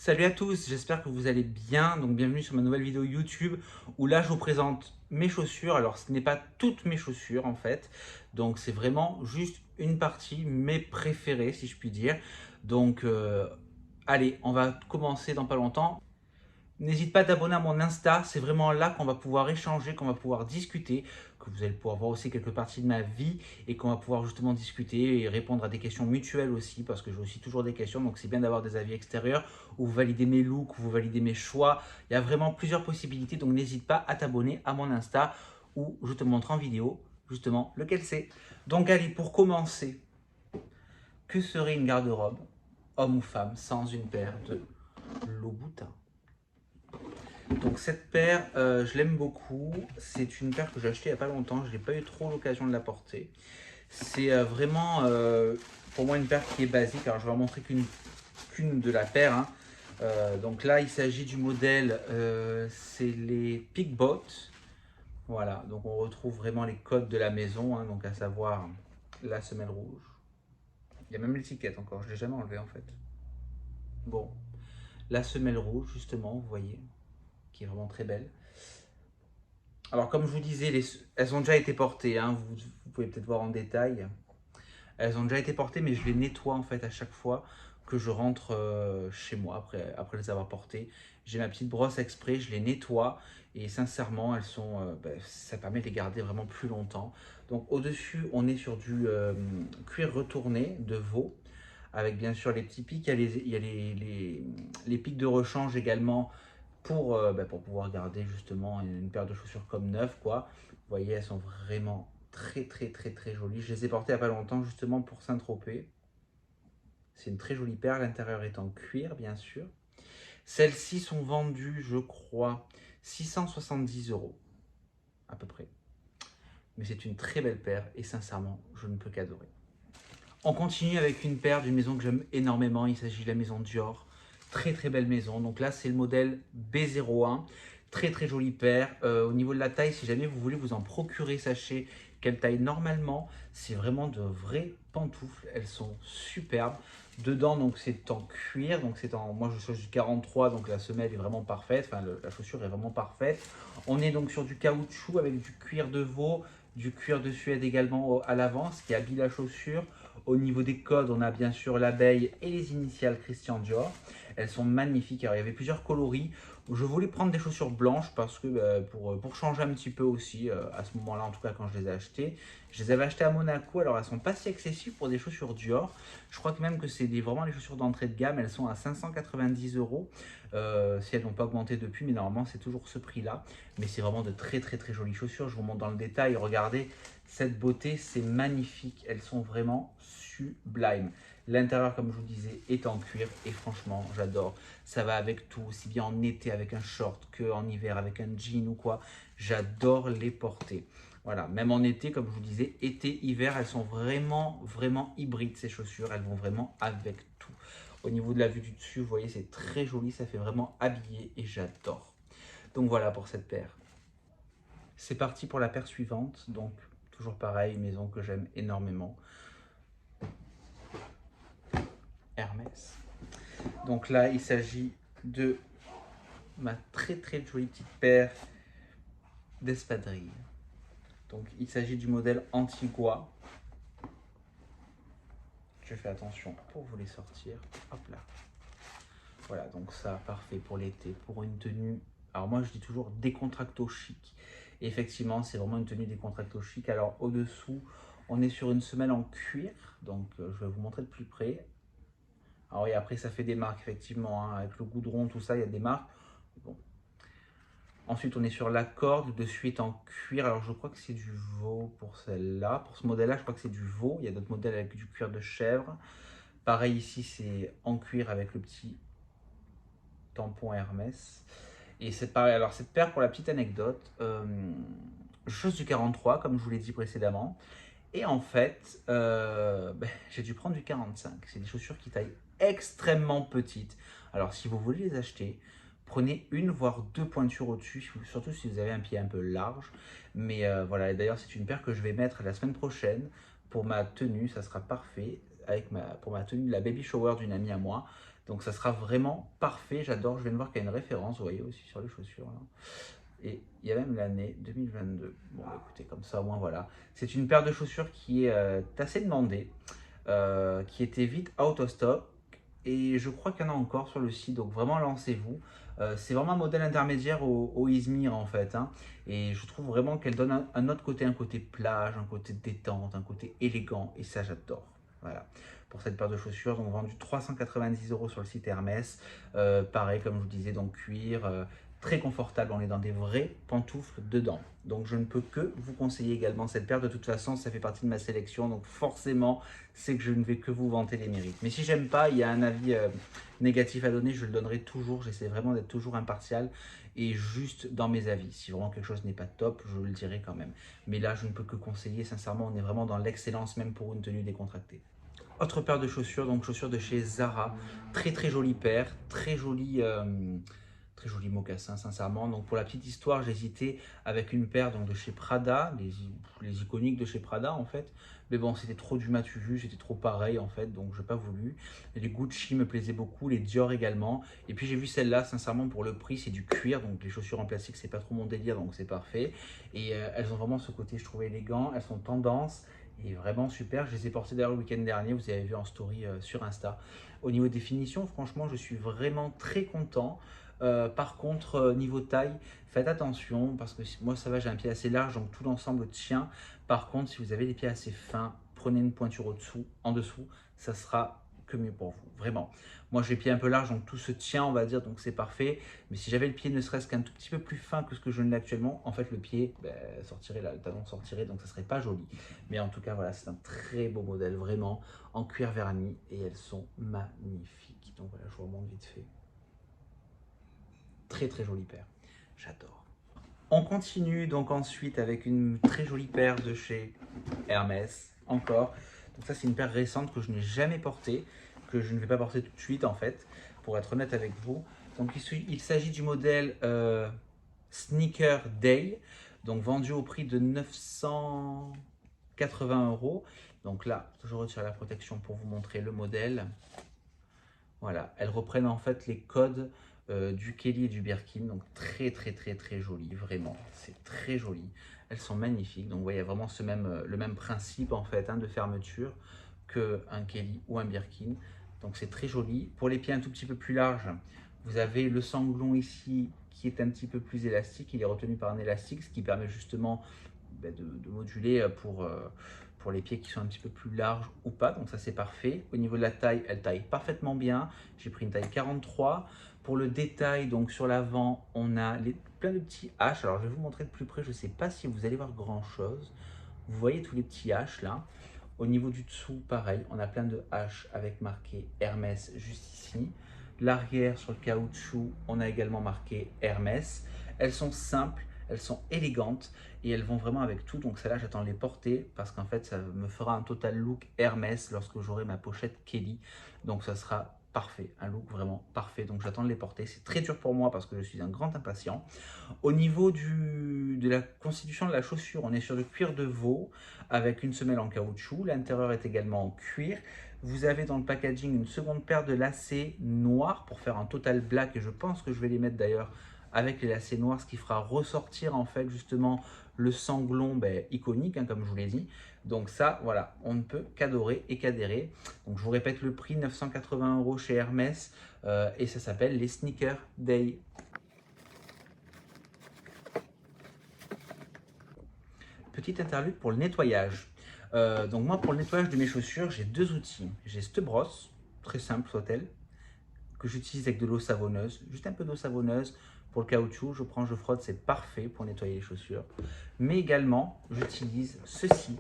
Salut à tous, j'espère que vous allez bien. Donc bienvenue sur ma nouvelle vidéo YouTube où là je vous présente mes chaussures. Alors ce n'est pas toutes mes chaussures en fait. Donc c'est vraiment juste une partie, mes préférées si je puis dire. Donc allez, on va commencer dans pas longtemps. N'hésite pas à t'abonner à mon Insta, c'est vraiment là qu'on va pouvoir échanger, qu'on va pouvoir discuter, que vous allez pouvoir voir aussi quelques parties de ma vie et qu'on va pouvoir justement discuter et répondre à des questions mutuelles aussi, parce que j'ai aussi toujours des questions, donc c'est bien d'avoir des avis extérieurs où vous validez mes looks, où vous validez mes choix. Il y a vraiment plusieurs possibilités, donc n'hésite pas à t'abonner à mon Insta où je te montre en vidéo justement lequel c'est. Donc allez, pour commencer, que serait une garde-robe, homme ou femme, sans une paire de Louboutin? Donc cette paire, je l'aime beaucoup. C'est une paire que j'ai achetée il n'y a pas longtemps. Je n'ai pas eu trop l'occasion de la porter. C'est vraiment pour moi une paire qui est basique. Alors je vais en montrer qu'une de la paire, hein. Donc là, il s'agit du modèle, c'est les Peakbot. Voilà, donc on retrouve vraiment les codes de la maison, hein, donc à savoir la semelle rouge. Il y a même l'étiquette encore, je ne l'ai jamais enlevée en fait. Bon, la semelle rouge justement, vous voyez, qui est vraiment très belle. Alors, comme je vous disais, elles ont déjà été portées, hein, vous pouvez peut-être voir en détail. Elles ont déjà été portées, mais je les nettoie en fait à chaque fois que je rentre chez moi après les avoir portées. J'ai ma petite brosse exprès, je les nettoie et sincèrement, elles sont, ça permet de les garder vraiment plus longtemps. Donc, au-dessus, on est sur du cuir retourné de veau avec bien sûr les petits pics. Il y a les pics de rechange également pour pouvoir garder justement une paire de chaussures comme neuve, quoi. Vous voyez, elles sont vraiment très jolies. Je les ai portées il n'y a pas longtemps justement pour Saint-Tropez. C'est une très jolie paire, l'intérieur est en cuir bien sûr. Celles-ci sont vendues, je crois, 670 € à peu près. Mais c'est une très belle paire et sincèrement, je ne peux qu'adorer. On continue avec une paire d'une maison que j'aime énormément. Il s'agit de la maison Dior. Très belle maison. Donc là, c'est le modèle B01. Très jolie paire. Au niveau de la taille, si jamais vous voulez vous en procurer, sachez qu'elle taille normalement. C'est vraiment de vraies pantoufles. Elles sont superbes. Dedans, donc c'est en cuir. Donc c'est en, moi je suis du 43, donc la semelle est vraiment parfaite. Enfin, la chaussure est vraiment parfaite. On est donc sur du caoutchouc avec du cuir de veau, du cuir de Suède également à l'avant, ce qui habille la chaussure. Au niveau des codes, on a bien sûr l'abeille et les initiales Christian Dior. Elles sont magnifiques. Alors, il y avait plusieurs coloris. Je voulais prendre des chaussures blanches parce que pour changer un petit peu aussi, à ce moment-là, en tout cas quand je les ai achetées. Je les avais achetées à Monaco. Alors, elles ne sont pas si accessibles pour des chaussures Dior. Je crois que même que c'est vraiment les chaussures d'entrée de gamme. Elles sont à 590 €. Si elles n'ont pas augmenté depuis, mais normalement, c'est toujours ce prix-là. Mais c'est vraiment de très jolies chaussures. Je vous montre dans le détail. Regardez cette beauté, c'est magnifique. Elles sont vraiment sublime. L'intérieur, comme je vous disais, est en cuir et franchement, j'adore. Ça va avec tout, aussi bien en été avec un short qu'en hiver avec un jean ou quoi. J'adore les porter. Voilà, même en été, comme je vous disais, été, hiver, elles sont vraiment hybrides ces chaussures. Elles vont vraiment avec tout. Au niveau de la vue du dessus, vous voyez, c'est très joli. Ça fait vraiment habillé et j'adore. Donc voilà pour cette paire. C'est parti pour la paire suivante. Donc, toujours pareil, une maison que j'aime énormément. Hermès. Donc là, il s'agit de ma très jolie petite paire d'espadrilles. Donc il s'agit du modèle Antigua. Je fais attention pour vous les sortir. Hop là. Voilà, donc ça, parfait pour l'été, pour une tenue. Alors moi, je dis toujours décontracto chic. Et effectivement, c'est vraiment une tenue décontracto chic. Alors au-dessous, on est sur une semelle en cuir. Donc je vais vous montrer de plus près. Alors oui, après, ça fait des marques, effectivement, hein, avec le goudron, tout ça, il y a des marques. Bon. Ensuite, on est sur la corde, dessus est en cuir. Alors, je crois que c'est du veau pour celle-là. Pour ce modèle-là, je crois que c'est du veau. Il y a d'autres modèles avec du cuir de chèvre. Pareil, ici, c'est en cuir avec le petit tampon Hermès. Et c'est pareil. Alors, cette paire, pour la petite anecdote, chose du 43, comme je vous l'ai dit précédemment. Et en fait, j'ai dû prendre du 45. C'est des chaussures qui taillent extrêmement petites. Alors, si vous voulez les acheter, prenez une voire deux pointures au-dessus, surtout si vous avez un pied un peu large. Mais voilà, d'ailleurs, c'est une paire que je vais mettre la semaine prochaine pour ma tenue. Ça sera parfait pour ma tenue de la baby shower d'une amie à moi. Donc ça sera vraiment parfait, j'adore. Je viens de voir qu'il y a une référence, vous voyez aussi sur les chaussures là. Et il y a même l'année 2022. Bon, écoutez, comme ça, au moins, voilà. C'est une paire de chaussures qui est assez demandée, qui était vite out of stock. Et je crois qu'il y en a encore sur le site, donc vraiment lancez-vous. C'est vraiment un modèle intermédiaire au Izmir en fait, hein. Et je trouve vraiment qu'elle donne un autre côté, un côté plage, un côté détente, un côté élégant. Et ça, j'adore. Voilà, pour cette paire de chaussures, donc vendu 390 € sur le site Hermès. Pareil, comme je vous disais, donc cuir, très confortable, on est dans des vraies pantoufles dedans. Donc je ne peux que vous conseiller également cette paire. De toute façon, ça fait partie de ma sélection, donc forcément, c'est que je ne vais que vous vanter les mérites. Mais si j'aime pas, il y a un avis négatif à donner, je le donnerai toujours. J'essaie vraiment d'être toujours impartial et juste dans mes avis. Si vraiment quelque chose n'est pas top, je le dirai quand même. Mais là, je ne peux que conseiller, sincèrement, on est vraiment dans l'excellence, même pour une tenue décontractée. Autre paire de chaussures, donc chaussures de chez Zara. Très très jolie paire, très jolie... très joli mocassin, sincèrement. Donc pour la petite histoire, j'hésitais avec une paire donc, de chez Prada, les iconiques de chez Prada en fait. Mais bon, c'était trop du matu vu, c'était trop pareil en fait, donc je n'ai pas voulu. Et les Gucci me plaisaient beaucoup, les Dior également. Et puis j'ai vu celle-là, sincèrement, pour le prix, c'est du cuir, donc les chaussures en plastique, c'est pas trop mon délire, donc c'est parfait. Et elles ont vraiment ce côté, je trouve, élégant, elles sont tendance. Et vraiment super, je les ai portées d'ailleurs le week-end dernier, vous avez vu en story sur Insta. Au niveau des finitions, franchement, je suis vraiment très content. Par contre, niveau taille, faites attention parce que moi ça va, j'ai un pied assez large donc tout l'ensemble tient. Par contre, si vous avez les pieds assez fins, prenez une pointure en dessous, ça sera que mieux pour vous, vraiment. Moi j'ai les pieds un peu larges donc tout se tient, on va dire, donc c'est parfait. Mais si j'avais le pied ne serait-ce qu'un tout petit peu plus fin que ce que je ne l'ai actuellement, en fait le pied sortirait là, le talon sortirait donc ça serait pas joli. Mais en tout cas voilà, c'est un très beau modèle, vraiment en cuir verni et elles sont magnifiques. Donc voilà, je vous remonte vite fait. Très très jolie paire, j'adore. On continue donc ensuite avec une très jolie paire de chez Hermès, encore. Donc ça c'est une paire récente que je n'ai jamais portée, que je ne vais pas porter tout de suite en fait, pour être honnête avec vous. Donc il s'agit du modèle Sneaker Day, donc vendu au prix de 980 €. Donc là, je retire la protection pour vous montrer le modèle. Voilà, elles reprennent en fait les codes du Kelly et du Birkin, donc très très très très joli, vraiment, c'est très joli. Elles sont magnifiques, donc vous voyez, il y a vraiment le même principe en fait hein, de fermeture qu'un Kelly ou un Birkin, donc c'est très joli. Pour les pieds un tout petit peu plus larges, vous avez le sanglon ici qui est un petit peu plus élastique, il est retenu par un élastique, ce qui permet justement de moduler pour les pieds qui sont un petit peu plus larges ou pas, donc ça c'est parfait. Au niveau de la taille, elle taille parfaitement bien, j'ai pris une taille 43. Pour le détail, donc sur l'avant, on a plein de petits H. Alors je vais vous montrer de plus près, je ne sais pas si vous allez voir grand chose. Vous voyez tous les petits H là. Au niveau du dessous, pareil, on a plein de H avec marqué Hermès juste ici. L'arrière sur le caoutchouc, on a également marqué Hermès. Elles sont simples, elles sont élégantes et elles vont vraiment avec tout. Donc celle-là, j'attends de les porter parce qu'en fait, ça me fera un total look Hermès lorsque j'aurai ma pochette Kelly. Donc ça sera parfait, un look vraiment parfait. Donc j'attends de les porter. C'est très dur pour moi parce que je suis un grand impatient. Au niveau de la constitution de la chaussure, on est sur du cuir de veau avec une semelle en caoutchouc. L'intérieur est également en cuir. Vous avez dans le packaging une seconde paire de lacets noirs pour faire un total black et je pense que je vais les mettre d'ailleurs avec les lacets noirs, ce qui fera ressortir en fait justement le sanglon iconique, hein, comme je vous l'ai dit. Donc ça, voilà, on ne peut qu'adorer et qu'adhérer. Donc je vous répète le prix, 980 € chez Hermès et ça s'appelle les Sneaker Day. Petite interlude pour le nettoyage. Donc moi, pour le nettoyage de mes chaussures, j'ai deux outils. J'ai cette brosse, très simple soit-elle, que j'utilise avec de l'eau savonneuse, juste un peu d'eau savonneuse. Pour le caoutchouc, je prends, je frotte, c'est parfait pour nettoyer les chaussures. Mais également, j'utilise ceci.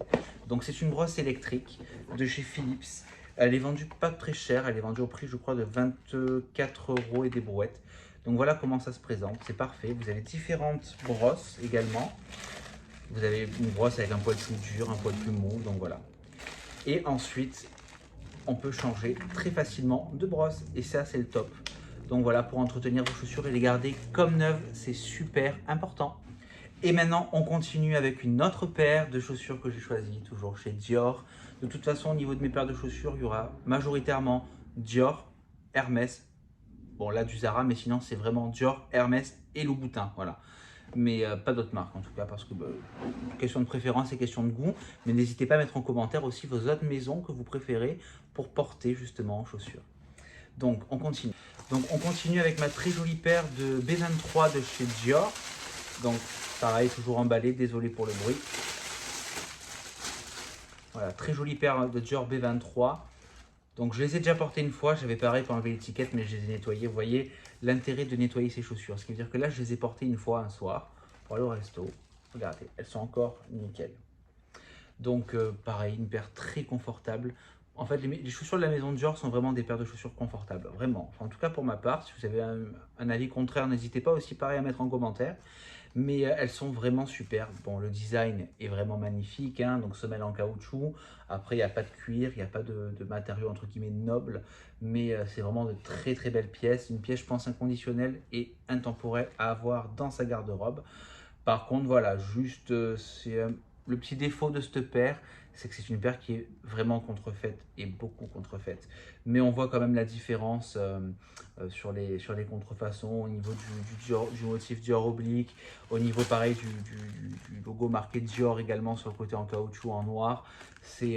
Donc c'est une brosse électrique de chez Philips. Elle est vendue pas très cher, elle est vendue au prix, je crois, de 24 € et des brouettes. Donc voilà comment ça se présente, c'est parfait. Vous avez différentes brosses également. Vous avez une brosse avec un poil plus dur, un poil plus mou, donc voilà. Et ensuite, on peut changer très facilement de brosse et ça, c'est le top. Donc voilà, pour entretenir vos chaussures et les garder comme neuves, c'est super important. Et maintenant, on continue avec une autre paire de chaussures que j'ai choisie, toujours chez Dior. De toute façon, au niveau de mes paires de chaussures, il y aura majoritairement Dior Hermès. Bon, là, du Zara, mais sinon, c'est vraiment Dior, Hermès et Louboutin, voilà. Mais pas d'autres marques en tout cas, parce que question de préférence et question de goût. Mais n'hésitez pas à mettre en commentaire aussi vos autres maisons que vous préférez pour porter justement en chaussures. Donc on continue. Donc on continue avec ma très jolie paire de B23 de chez Dior. Donc pareil, toujours emballé, désolé pour le bruit. Voilà, très jolie paire de Dior B23. Donc je les ai déjà portées une fois, j'avais pareil pour enlever l'étiquette, mais je les ai nettoyées. Vous voyez l'intérêt de nettoyer ces chaussures. Ce qui veut dire que là, je les ai portées une fois un soir pour aller au resto. Regardez, elles sont encore nickel. Donc pareil, une paire très confortable. En fait, les chaussures de la maison Dior sont vraiment des paires de chaussures confortables, vraiment. Enfin, en tout cas pour ma part, si vous avez un avis contraire, n'hésitez pas aussi pareil à mettre en commentaire. Mais elles sont vraiment super. Bon, le design est vraiment magnifique, hein, donc semelle en caoutchouc. Après, il n'y a pas de cuir, il n'y a pas de matériaux entre guillemets nobles, mais c'est vraiment de très très belles pièces. Une pièce, je pense, inconditionnelle et intemporelle à avoir dans sa garde-robe. Par contre, voilà, juste, le petit défaut de cette paire, c'est que c'est une paire qui est vraiment contrefaite et beaucoup contrefaite. Mais on voit quand même la différence sur les contrefaçons au niveau du motif Dior oblique, au niveau pareil du logo marqué Dior également sur le côté en caoutchouc en noir. Il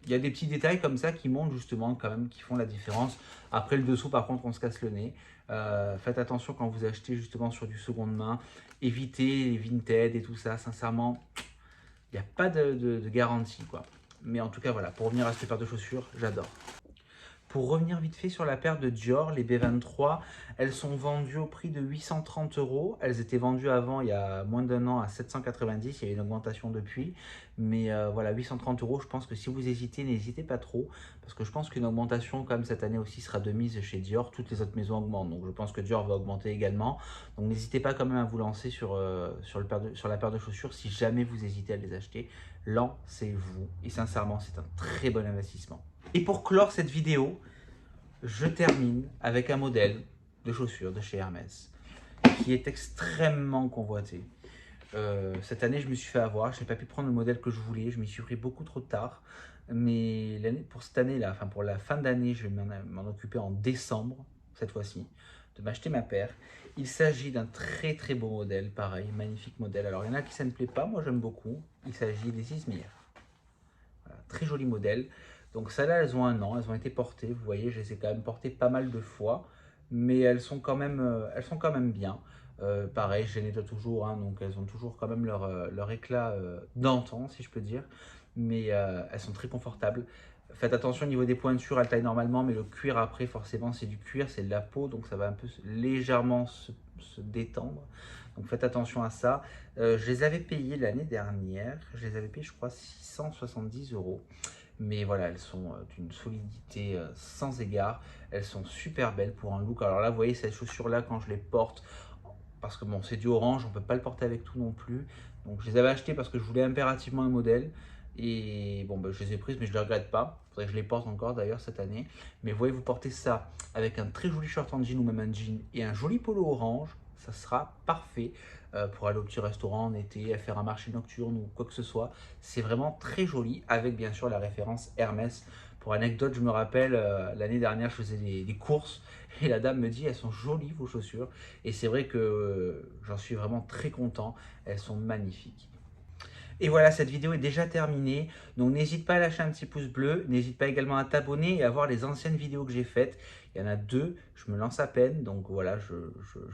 y a des petits détails comme ça qui montrent justement quand même, qui font la différence. Après le dessous par contre on se casse le nez. Faites attention quand vous achetez justement sur du seconde main. Évitez les Vinted et tout ça, sincèrement, il n'y a pas de garantie, quoi. Mais en tout cas, voilà, pour revenir à cette paire de chaussures, j'adore. Pour revenir vite fait sur la paire de Dior, les B23, elles sont vendues au prix de 830 €. Elles étaient vendues avant, il y a moins d'un an, à 790. Il y a eu une augmentation depuis. Mais voilà, 830 €. Je pense que si vous hésitez, n'hésitez pas trop. Parce que je pense qu'une augmentation, comme cette année aussi, sera de mise chez Dior. Toutes les autres maisons augmentent. Donc je pense que Dior va augmenter également. Donc n'hésitez pas quand même à vous lancer sur la paire de chaussures. Si jamais vous hésitez à les acheter, lancez-vous. Et sincèrement, c'est un très bon investissement. Et pour clore cette vidéo, je termine avec un modèle de chaussures de chez Hermès qui est extrêmement convoité. Cette année, je me suis fait avoir, je n'ai pas pu prendre le modèle que je voulais, je m'y suis pris beaucoup trop tard. Mais pour cette année-là, enfin pour la fin d'année, je vais m'en occuper en décembre, cette fois-ci, de m'acheter ma paire. Il s'agit d'un très très beau modèle, pareil, magnifique modèle. Alors il y en a qui ça ne plaît pas, moi j'aime beaucoup. Il s'agit des Izmir. Voilà, très joli modèle. Donc celles-là, elles ont un an, elles ont été portées. Vous voyez, je les ai quand même portées pas mal de fois, mais elles sont quand même bien. Pareil, je les nettoie toujours, hein, donc elles ont toujours quand même leur éclat d'antan, si je peux dire. Mais elles sont très confortables. Faites attention au niveau des pointures, elles taillent normalement, mais le cuir après, forcément, c'est du cuir, c'est de la peau, donc ça va un peu légèrement se détendre. Donc faites attention à ça. Je les avais payées l'année dernière, je les avais payées, je crois, 670 €. Mais voilà, elles sont d'une solidité sans égard. Elles sont super belles pour un look. Alors là, vous voyez, cette chaussure-là, quand je les porte, parce que bon, c'est du orange, on ne peut pas le porter avec tout non plus. Donc je les avais achetées parce que je voulais impérativement un modèle. Et bon, je les ai prises, mais je ne les regrette pas. Il faudrait que je les porte encore d'ailleurs cette année. Mais vous voyez, vous portez ça avec un très joli short en jean ou même un jean et un joli polo orange, ça sera parfait pour aller au petit restaurant en été, à faire un marché nocturne ou quoi que ce soit. C'est vraiment très joli avec bien sûr la référence Hermès. Pour anecdote, je me rappelle, l'année dernière, je faisais des courses et la dame me dit, elles sont jolies vos chaussures. Et c'est vrai que j'en suis vraiment très content, elles sont magnifiques. Et voilà, cette vidéo est déjà terminée. Donc n'hésite pas à lâcher un petit pouce bleu. N'hésite pas également à t'abonner et à voir les anciennes vidéos que j'ai faites. Il y en a deux, je me lance à peine. Donc voilà, je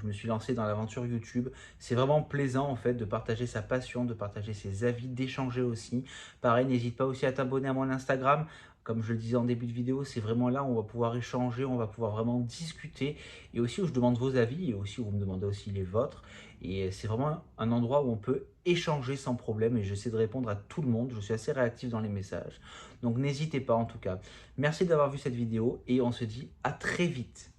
me suis lancé dans l'aventure YouTube. C'est vraiment plaisant en fait de partager sa passion, de partager ses avis, d'échanger aussi. Pareil, n'hésite pas aussi à t'abonner à mon Instagram. Comme je le disais en début de vidéo, c'est vraiment là où on va pouvoir échanger, on va pouvoir vraiment discuter. Et aussi où je demande vos avis et aussi où vous me demandez aussi les vôtres. Et c'est vraiment un endroit où on peut échanger sans problème et j'essaie de répondre à tout le monde. Je suis assez réactif dans les messages. Donc n'hésitez pas en tout cas. Merci d'avoir vu cette vidéo et on se dit à très vite.